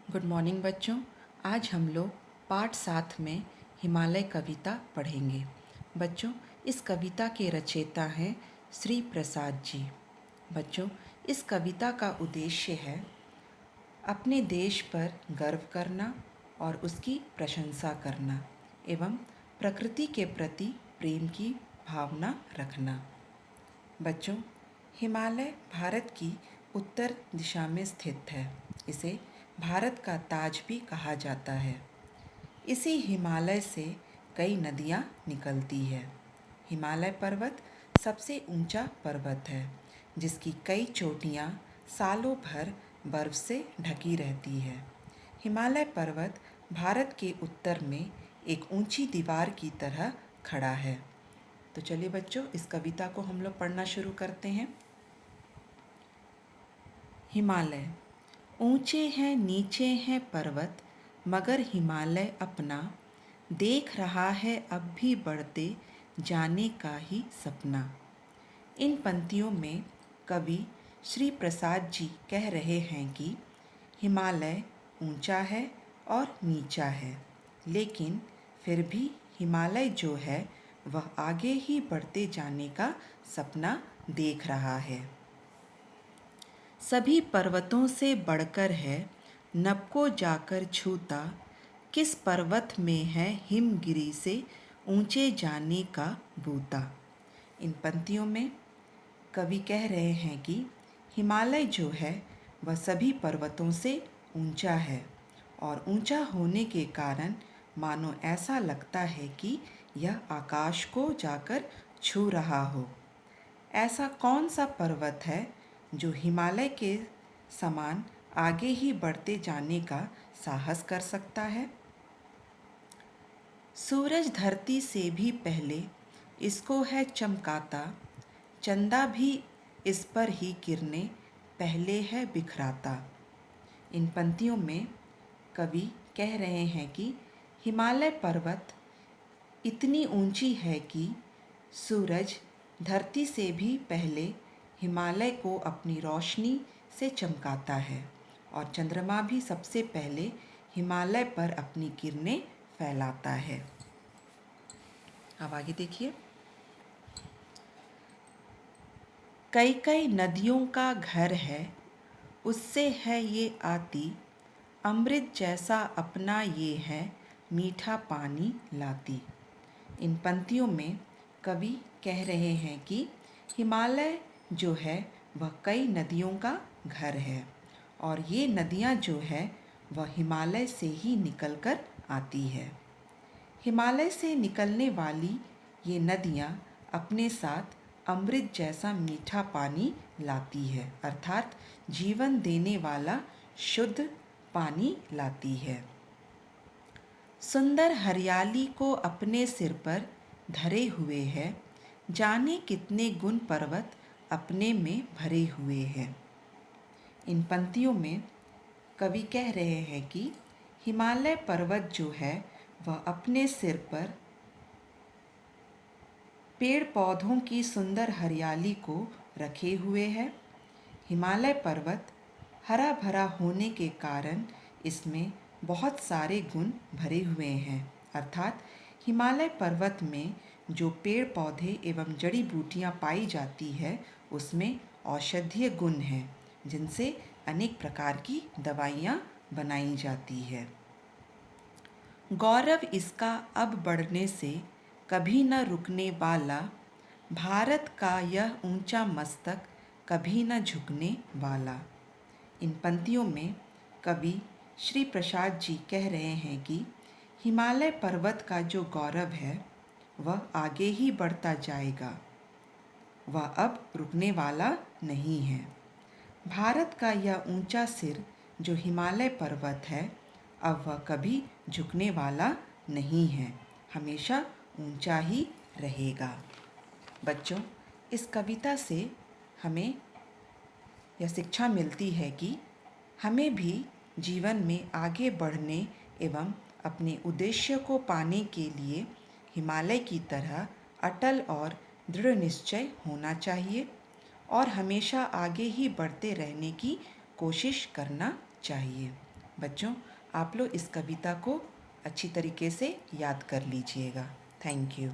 Good morning बच्चों। आज हम लोग पाठ 7 में हिमालय कविता पढ़ेंगे। बच्चों, इस कविता के रचयिता हैं श्री प्रसाद जी। बच्चों, इस कविता का उद्देश्य है अपने देश पर गर्व करना और उसकी प्रशंसा करना एवं प्रकृति के प्रति प्रेम की भावना रखना। बच्चों, हिमालय भारत की उत्तर दिशा में स्थित है। इसे भारत का ताज भी कहा जाता है। इसी हिमालय से कई नदियाँ निकलती है। हिमालय पर्वत सबसे ऊंचा पर्वत है, जिसकी कई चोटियाँ सालों भर बर्फ से ढकी रहती है। हिमालय पर्वत भारत के उत्तर में एक ऊंची दीवार की तरह खड़ा है। तो चलिए बच्चों, इस कविता को हम लोग पढ़ना शुरू करते हैं। हिमालय। ऊंचे हैं नीचे हैं पर्वत, मगर हिमालय अपना देख रहा है अब भी बढ़ते जाने का ही सपना। इन पंक्तियों में कवि श्री प्रसाद जी कह रहे हैं कि हिमालय ऊंचा है और नीचा है, लेकिन फिर भी हिमालय जो है वह आगे ही बढ़ते जाने का सपना देख रहा है। सभी पर्वतों से बढ़कर है, नभ को जाकर छूता, किस पर्वत में है हिमगिरी से ऊंचे जाने का बूता। इन पंक्तियों में कवि कह रहे हैं कि हिमालय जो है वह सभी पर्वतों से ऊंचा है और ऊंचा होने के कारण मानो ऐसा लगता है कि यह आकाश को जाकर छू रहा हो। ऐसा कौन सा पर्वत है जो हिमालय के समान आगे ही बढ़ते जाने का साहस कर सकता है? सूरज धरती से भी पहले इसको है चमकाता, चंदा भी इस पर ही किरणें पहले है बिखराता। इन पंक्तियों में कवि कह रहे हैं कि हिमालय पर्वत इतनी ऊंची है कि सूरज धरती से भी पहले हिमालय को अपनी रोशनी से चमकाता है और चंद्रमा भी सबसे पहले हिमालय पर अपनी किरणें फैलाता है। अब आगे देखिए। कई कई नदियों का घर है, उससे है ये आती, अमृत जैसा अपना ये है मीठा पानी लाती। इन पंक्तियों में कवि कह रहे हैं कि हिमालय जो है वह कई नदियों का घर है और ये नदियाँ जो है वह हिमालय से ही निकलकर आती है। हिमालय से निकलने वाली ये नदियाँ अपने साथ अमृत जैसा मीठा पानी लाती है, अर्थात जीवन देने वाला शुद्ध पानी लाती है। सुंदर हरियाली को अपने सिर पर धरे हुए है, जाने कितने गुण पर्वत अपने में भरे हुए हैं। इन पंक्तियों में कवि कह रहे हैं कि हिमालय पर्वत जो है वह अपने सिर पर पेड़ पौधों की सुंदर हरियाली को रखे हुए है। हिमालय पर्वत हरा भरा होने के कारण इसमें बहुत सारे गुण भरे हुए हैं, अर्थात हिमालय पर्वत में जो पेड़ पौधे एवं जड़ी बूटियां पाई जाती है उसमें औषधीय गुण हैं, जिनसे अनेक प्रकार की दवाइयां बनाई जाती है। गौरव इसका अब बढ़ने से कभी न रुकने वाला, भारत का यह ऊंचा मस्तक कभी न झुकने वाला। इन पंक्तियों में कवि श्री प्रसाद जी कह रहे हैं कि हिमालय पर्वत का जो गौरव है वह आगे ही बढ़ता जाएगा, वह अब रुकने वाला नहीं है। भारत का यह ऊंचा सिर जो हिमालय पर्वत है अब वह कभी झुकने वाला नहीं है, हमेशा ऊंचा ही रहेगा। बच्चों, इस कविता से हमें यह शिक्षा मिलती है कि हमें भी जीवन में आगे बढ़ने एवं अपने उद्देश्य को पाने के लिए हिमालय की तरह अटल और दृढ़ निश्चय होना चाहिए और हमेशा आगे ही बढ़ते रहने की कोशिश करना चाहिए। बच्चों, आप लोग इस कविता को अच्छी तरीके से याद कर लीजिएगा। Thank you.